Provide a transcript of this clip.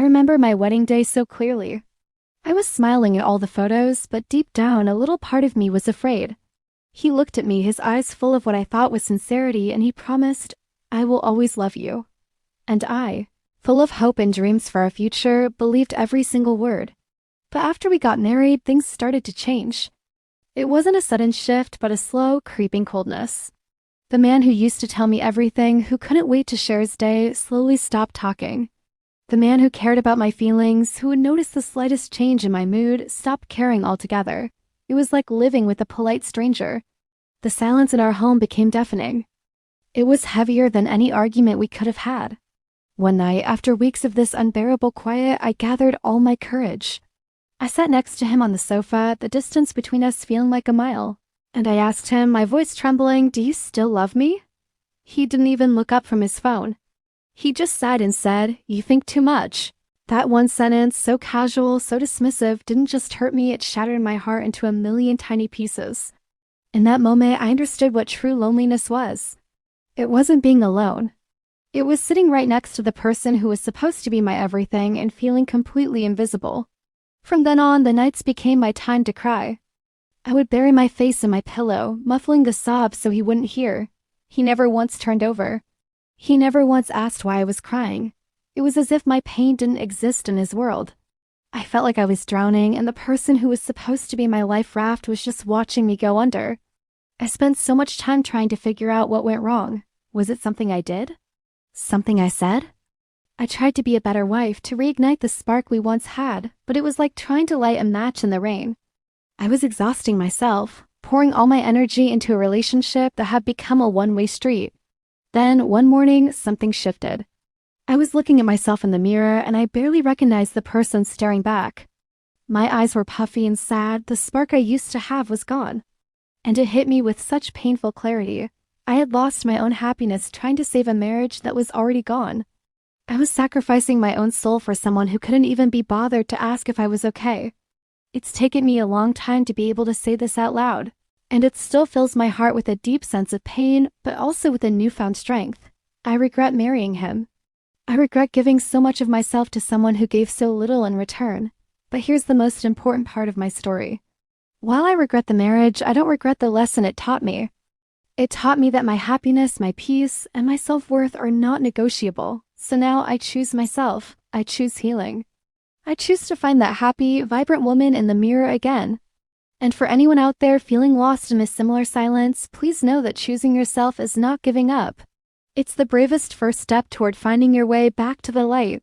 remember my wedding day so clearly. I was smiling at all the photos, but deep down, a little part of me was afraid. He looked at me, his eyes full of what I thought was sincerity, and he promised, "I will always love you." And I, full of hope and dreams for our future, believed every single word. But after we got married, things started to change. It wasn't a sudden shift, but a slow, creeping coldness. The man who used to tell me everything, who couldn't wait to share his day, slowly stopped talking. The man who cared about my feelings, who would notice the slightest change in my mood, stopped caring altogether. It was like living with a polite stranger. The silence in our home became deafening. It was heavier than any argument we could have had. One night, after weeks of this unbearable quiet, I gathered all my courage. I sat next to him on the sofa, the distance between us feeling like a mile, and I asked him, my voice trembling, "Do you still love me?" He didn't even look up from his phone. He just sighed and said, "You think too much." That one sentence, so casual, so dismissive, didn't just hurt me, it shattered my heart into a million tiny pieces. In that moment, I understood what true loneliness was. It wasn't being alone. It was sitting right next to the person who was supposed to be my everything and feeling completely invisible. From then on, the nights became my time to cry. I would bury my face in my pillow, muffling the sobs so he wouldn't hear. He never once turned over. He never once asked why I was crying. It was as if my pain didn't exist in his world. I felt like I was drowning, and the person who was supposed to be my life raft was just watching me go under. I spent so much time trying to figure out what went wrong. Was it something I did? Something I said? I tried to be a better wife, to reignite the spark we once had, but it was like trying to light a match in the rain. I was exhausting myself, pouring all my energy into a relationship that had become a one-way street. Then, one morning, something shifted. I was looking at myself in the mirror, and I barely recognized the person staring back. My eyes were puffy and sad, the spark I used to have was gone. And it hit me with such painful clarity. I had lost my own happiness trying to save a marriage that was already gone. I was sacrificing my own soul for someone who couldn't even be bothered to ask if I was okay. It's taken me a long time to be able to say this out loud, and it still fills my heart with a deep sense of pain, but also with a newfound strength. I regret marrying him. I regret giving so much of myself to someone who gave so little in return. But here's the most important part of my story. While I regret the marriage, I don't regret the lesson it taught me. It taught me that my happiness, my peace, and my self-worth are not negotiable. So now I choose myself. I choose healing. I choose to find that happy, vibrant woman in the mirror again. And for anyone out there feeling lost in a similar silence, please know that choosing yourself is not giving up. It's the bravest first step toward finding your way back to the light.